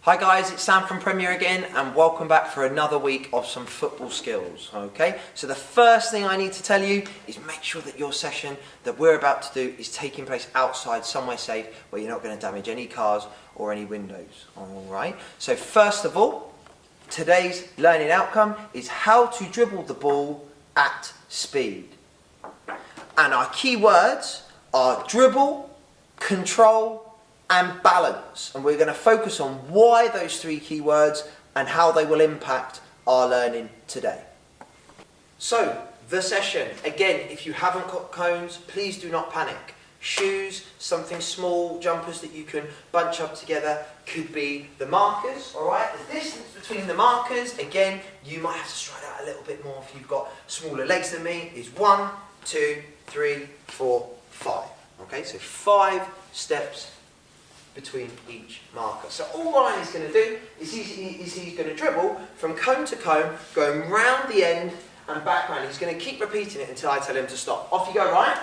Hi guys, it's Sam from Premier again and welcome back for another week of some football skills, okay? So the first thing I need to tell you is make sure that your session that we're about to do is taking place outside somewhere safe where you're not going to damage any cars or any windows, alright? So first of all, today's learning outcome is how to dribble the ball at speed. And our key words are dribble, control, and balance, and we're going to focus on why those three key words and how they will impact our learning today. So, the session. Again, if you haven't got cones, please do not panic. Shoes, something small, jumpers that you can bunch up together, could be the markers, alright? The distance between the markers, again, you might have to stride out a little bit more if you've got smaller legs than me, is 1, 2, 3, 4, 5. Okay, so 5 steps between each marker. So all Ryan is going to do is he's going to dribble from cone to cone, going round the end and back round. He's going to keep repeating it until I tell him to stop. Off you go, Ryan.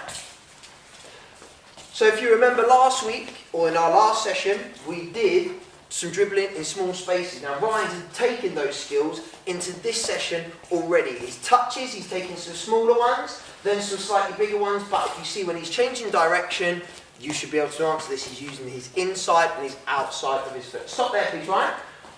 So if you remember last week, or in our last session, we did some dribbling in small spaces. Now Ryan's taken those skills into this session already. His touches, he's taken some smaller ones, then some slightly bigger ones, but if you see when he's changing direction, you should be able to answer this. He's using his inside and his outside of his foot. Stop there, please, Ryan.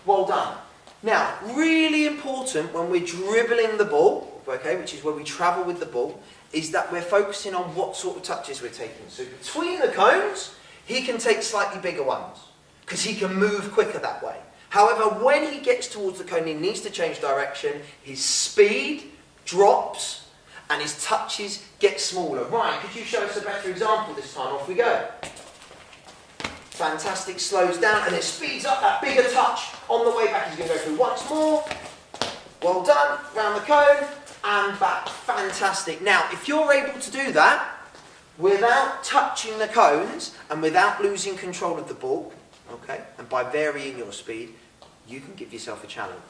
Well done. Now, really important when we're dribbling the ball, okay, which is where we travel with the ball, is that we're focusing on what sort of touches we're taking. So between the cones, he can take slightly bigger ones because he can move quicker that way. However, when he gets towards the cone, he needs to change direction. His speed drops and his touches get smaller. Ryan, could you show us a better example this time? Off we go. Fantastic, slows down and it speeds up that bigger touch on the way back. He's going to go through once more. Well done, round the cone and back. Fantastic. Now, if you're able to do that without touching the cones and without losing control of the ball, okay, and by varying your speed, you can give yourself a challenge.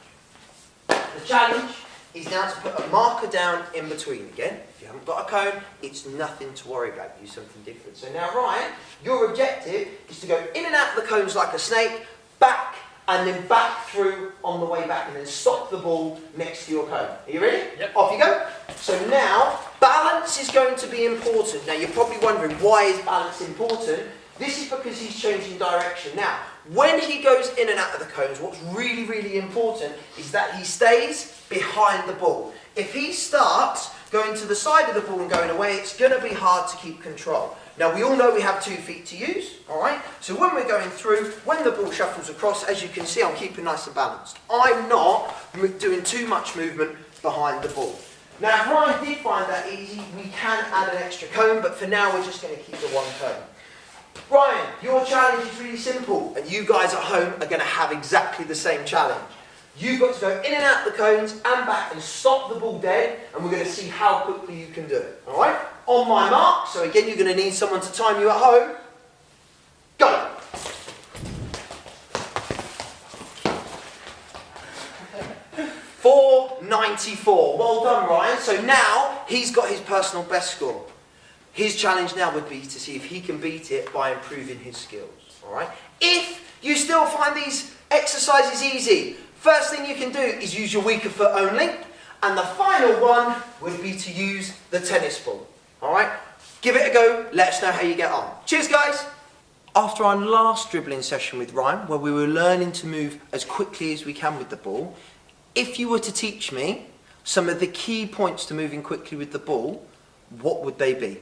The challenge is now to put a marker down in between. Again, if you haven't got a cone, it's nothing to worry about. Use something different. So now, Ryan, your objective is to go in and out of the cones like a snake, back, and then back through on the way back, and then stop the ball next to your cone. Are you ready? Yep. Off you go. So now, balance is going to be important. Now, you're probably wondering, why is balance important? This is because he's changing direction. Now, when he goes in and out of the cones, what's really, really important is that he stays behind the ball. If he starts going to the side of the ball and going away, it's going to be hard to keep control. Now, we all know we have 2 feet to use, alright? So when we're going through, when the ball shuffles across, as you can see, I'm keeping nice and balanced. I'm not doing too much movement behind the ball. Now, if Ryan did find that easy, we can add an extra cone, but for now, we're just going to keep the 1 cone. Ryan, your challenge is really simple, and you guys at home are going to have exactly the same challenge. You've got to go in and out the cones and back and stop the ball dead, and we're going to see how quickly you can do it. Alright? On my mark, so again you're going to need someone to time you at home. Go! .494. Well done, Ryan. So now he's got his personal best score. His challenge now would be to see if he can beat it by improving his skills. Alright? If you still find these exercises easy, first thing you can do is use your weaker foot only. And the final one would be to use the tennis ball. Alright? Give it a go. Let us know how you get on. Cheers, guys! After our last dribbling session with Ryan, where we were learning to move as quickly as we can with the ball, if you were to teach me some of the key points to moving quickly with the ball, what would they be?